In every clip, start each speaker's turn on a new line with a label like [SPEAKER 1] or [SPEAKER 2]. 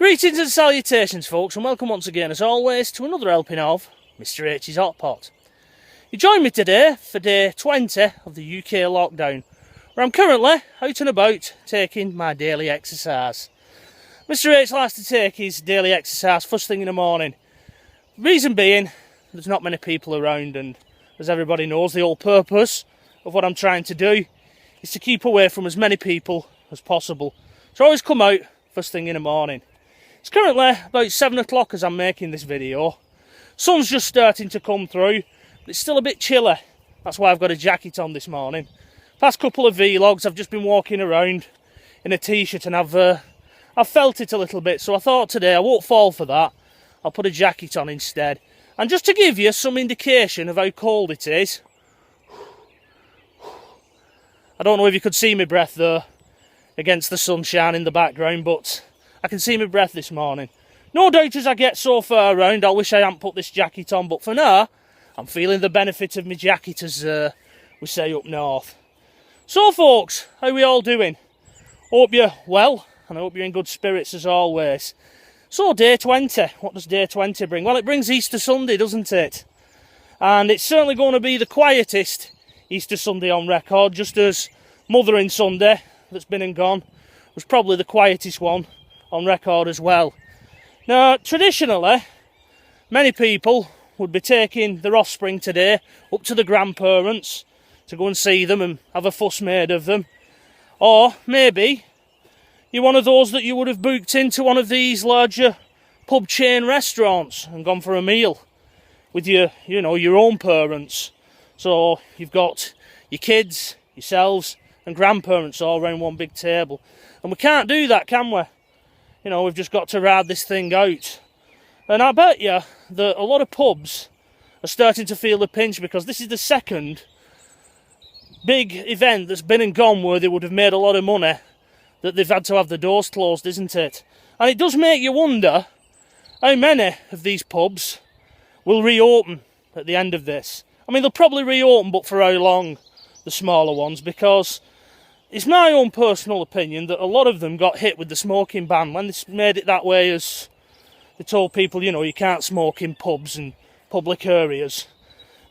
[SPEAKER 1] Greetings and salutations, folks, and welcome once again, as always, to another helping of Mr H's Hot Pot. You join me today for day 20 of the UK lockdown, where I'm currently out and about taking my daily exercise. Mr H likes to take his daily exercise first thing in the morning. Reason being, there's not many people around, and as everybody knows, the whole purpose of what I'm trying to do is to keep away from as many people as possible. So I always come out first thing in the morning. It's currently about 7 o'clock as I'm making this video. Sun's just starting to come through, but it's still a bit chilly. That's why I've got a jacket on this morning. Past couple of vlogs, I've just been walking around in a t-shirt and I've felt it a little bit. So I thought today I won't fall for that. I'll put a jacket on instead. And just to give you some indication of how cold it is. I don't know if you could see my breath there against the sunshine in the background, but I can see my breath this morning. No doubt as I get so far around, I wish I hadn't put this jacket on, but for now, I'm feeling the benefit of my jacket, as we say up north. So folks, how are we all doing? Hope you're well, and I hope you're in good spirits as always. So day 20, what does day 20 bring? Well, it brings Easter Sunday, doesn't it? And it's certainly going to be the quietest Easter Sunday on record, just as Mothering Sunday, that's been and gone, was probably the quietest one on record as well. Now, traditionally, many people would be taking their offspring today up to the grandparents to go and see them and have a fuss made of them. Or maybe you're one of those that you would have booked into one of these larger pub chain restaurants and gone for a meal with your own parents. So you've got your kids, yourselves and grandparents all around one big table. And we can't do that, can we? You know, we've just got to ride this thing out. And I bet you that a lot of pubs are starting to feel the pinch, because this is the second big event that's been and gone where they would have made a lot of money that they've had to have the doors closed, isn't it? And it does make you wonder how many of these pubs will reopen at the end of this. I mean, they'll probably reopen, but for how long, the smaller ones, because it's my own personal opinion that a lot of them got hit with the smoking ban when they made it that way, as they told people, you can't smoke in pubs and public areas.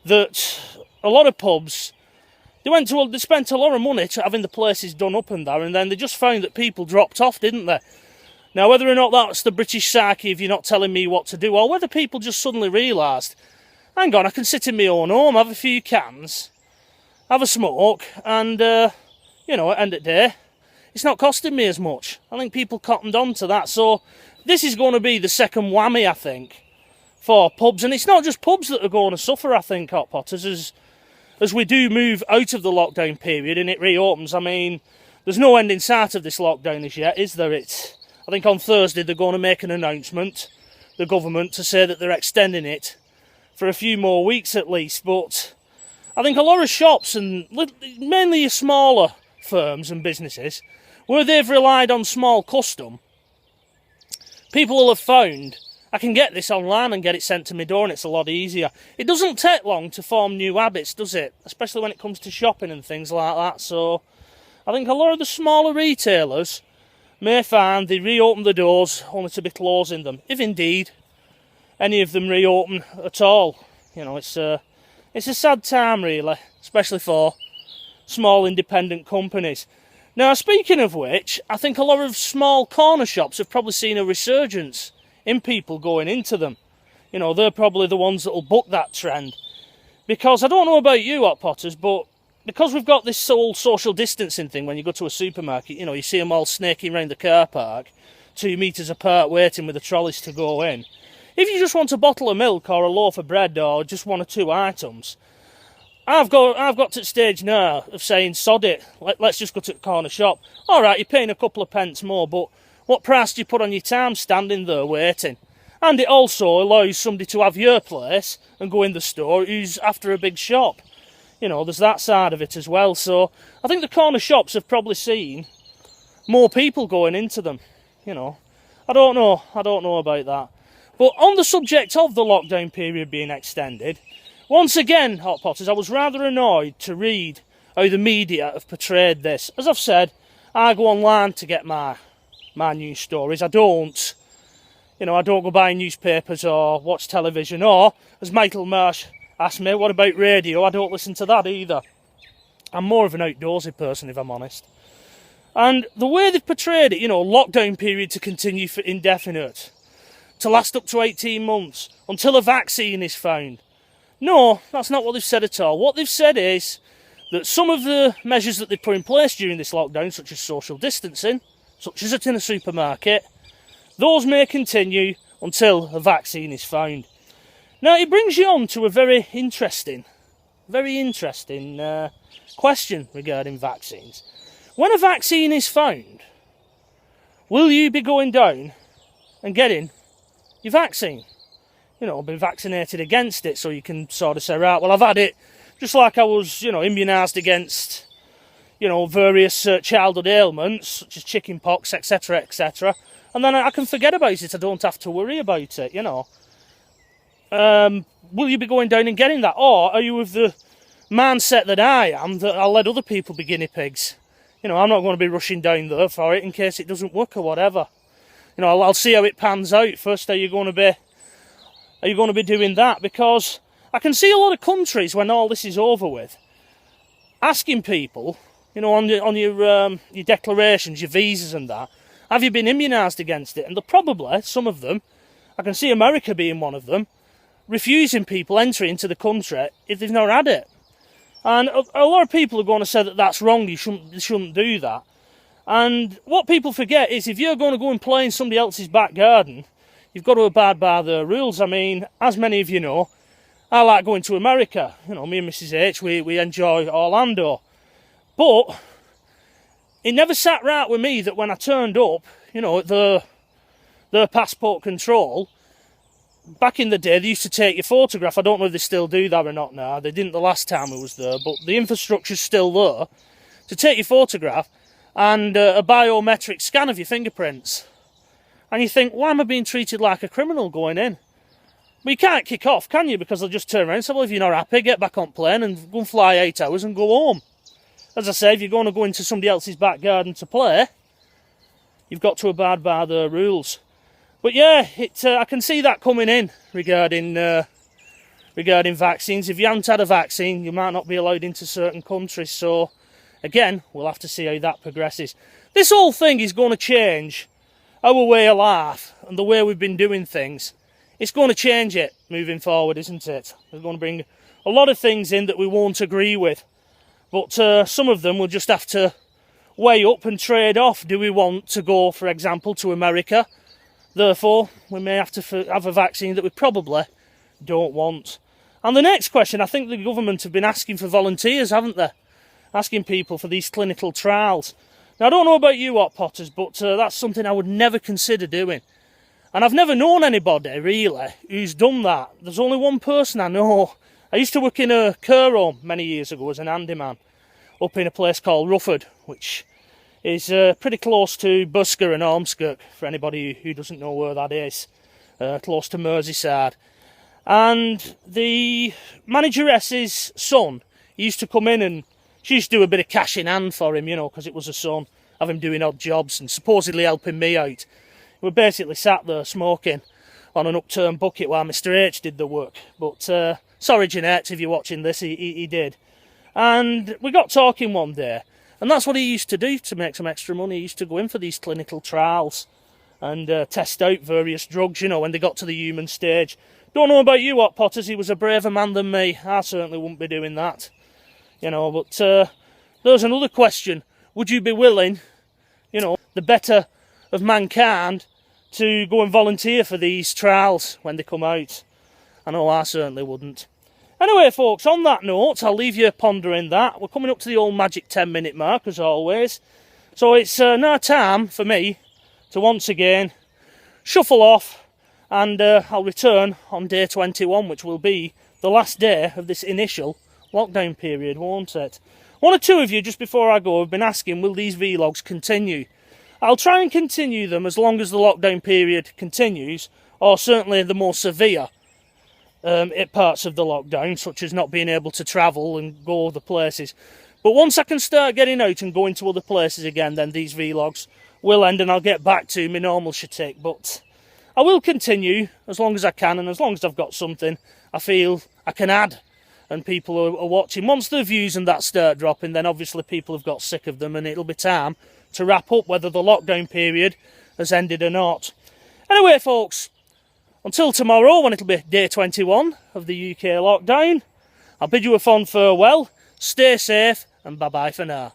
[SPEAKER 1] That a lot of pubs, they spent a lot of money to having the places done up and there, and then they just found that people dropped off, didn't they? Now, whether or not that's the British psyche, if you're not telling me what to do, or whether people just suddenly realised, hang on, I can sit in my own home, have a few cans, have a smoke, and at the end of the day, it's not costing me as much. I think people cottoned on to that. So this is going to be the second whammy, I think, for pubs. And it's not just pubs that are going to suffer, I think, Hot Potters, as we do move out of the lockdown period and it reopens. I mean, there's no end in sight of this lockdown as yet, is there? I think on Thursday they're going to make an announcement, the government, to say that they're extending it for a few more weeks at least. But I think a lot of shops, and mainly your smaller firms and businesses, where they've relied on small custom, people will have found, I can get this online and get it sent to my door and it's a lot easier. It doesn't take long to form new habits, does it? Especially when it comes to shopping and things like that. So I think a lot of the smaller retailers may find they reopen the doors only to be closing them, if indeed any of them reopen at all. It's a sad time, really, especially for small independent companies. Now, speaking of which, I think a lot of small corner shops have probably seen a resurgence in people going into them. They're probably the ones that will buck that trend. Because I don't know about you, Hot Potters, but because we've got this whole social distancing thing, when you go to a supermarket, you see them all snaking around the car park, 2 metres apart, waiting with the trolleys to go in. If you just want a bottle of milk or a loaf of bread or just 1 or 2 items, I've got to the stage now of saying, sod it, let's just go to the corner shop. All right, you're paying a couple of pence more, but what price do you put on your time standing there waiting? And it also allows somebody to have your place and go in the store who's after a big shop. There's that side of it as well. So I think the corner shops have probably seen more people going into them. I don't know about that. But on the subject of the lockdown period being extended, once again, Hot Potters, I was rather annoyed to read how the media have portrayed this. As I've said, I go online to get my news stories. I don't You know, I don't go buy newspapers or watch television, or, as Michael Marsh asked me, what about radio? I don't listen to that either. I'm more of an outdoorsy person, if I'm honest. And the way they've portrayed it, you know, lockdown period to continue for indefinite, to last up to 18 months, until a vaccine is found. No, that's not what they've said at all. What they've said is that some of the measures that they've put in place during this lockdown, such as social distancing, such as in a supermarket, those may continue until a vaccine is found. Now, it brings you on to a very interesting question regarding vaccines. When a vaccine is found, will you be going down and getting your vaccine? You know, be vaccinated against it, so you can sort of say, right, well, I've had it, just like I was, you know, immunised against, you know, various childhood ailments, such as chicken pox, etc., etc., and then I can forget about it. I don't have to worry about it, you know. Will you be going down and getting that? Or are you with the mindset that I am, that I'll let other people be guinea pigs? You know, I'm not going to be rushing down there for it in case it doesn't work or whatever. You know, I'll see how it pans out. First, are you going to be doing that? Because I can see a lot of countries, when all this is over with, asking people, you know, on your declarations, your visas and that, have you been immunised against it? And they're probably, some of them, I can see America being one of them, refusing people entry into the country if they've not had it. And a lot of people are going to say that that's wrong, you shouldn't do that. And what people forget is, if you're going to go and play in somebody else's back garden, you've got to abide by the rules. I mean, as many of you know, I like going to America. You know, me and Mrs H, we enjoy Orlando. But it never sat right with me that when I turned up, you know, at the passport control, back in the day, they used to take your photograph. I don't know if they still do that or not now. They didn't the last time I was there, but the infrastructure's still there to take your photograph and a biometric scan of your fingerprints. And you think, why am I being treated like a criminal going in? Well, you can't kick off, can you? Because they'll just turn around and say, well, if you're not happy, get back on plane and go and fly 8 hours and go home. As I say, if you're going to go into somebody else's back garden to play, you've got to abide by the rules. But yeah, I can see that coming in regarding vaccines. If you haven't had a vaccine, you might not be allowed into certain countries. So, again, we'll have to see how that progresses. This whole thing is going to change our way of life and the way we've been doing things. It's going to change it moving forward, isn't it? It's going to bring a lot of things in that we won't agree with. But some of them we'll just have to weigh up and trade off. Do we want to go, for example, to America? Therefore, we may have to have a vaccine that we probably don't want. And the next question, I think the government have been asking for volunteers, haven't they? Asking people for these clinical trials. Now, I don't know about you, Hot Potters, but that's something I would never consider doing. And I've never known anybody, really, who's done that. There's only one person I know. I used to work in a care home many years ago as an handyman, up in a place called Rufford, which is pretty close to Busker and Ormskirk, for anybody who doesn't know where that is, close to Merseyside. And the manageress's son, he used to come in and she used to do a bit of cash in hand for him, you know, because it was a son, have him doing odd jobs and supposedly helping me out. We basically sat there smoking on an upturned bucket while Mr H did the work. But sorry, Jeanette, if you're watching this, he did. And we got talking one day, and that's what he used to do to make some extra money. He used to go in for these clinical trials and test out various drugs, you know, when they got to the human stage. Don't know about you, Hot Potters, he was a braver man than me. I certainly wouldn't be doing that, you know. But there's another question. Would you be willing, you know, the better of mankind, to go and volunteer for these trials when they come out? I know I certainly wouldn't. Anyway, folks, on that note, I'll leave you pondering that. We're coming up to the old magic 10-minute mark, as always. So it's now time for me to once again shuffle off, and I'll return on day 21, which will be the last day of this initial lockdown period, won't it? One or two of you, just before I go, have been asking, will these vlogs continue? I'll try and continue them as long as the lockdown period continues, or certainly the more severe parts of the lockdown, such as not being able to travel and go other places. But once I can start getting out and going to other places again, then these vlogs will end and I'll get back to my normal shtick. But I will continue as long as I can, and as long as I've got something I feel I can add and people are watching. Once the views and that start dropping, then obviously people have got sick of them and it'll be time to wrap up, whether the lockdown period has ended or not. Anyway, folks, until tomorrow, when it'll be day 21 of the UK lockdown, I'll bid you a fond farewell, stay safe, and bye-bye for now.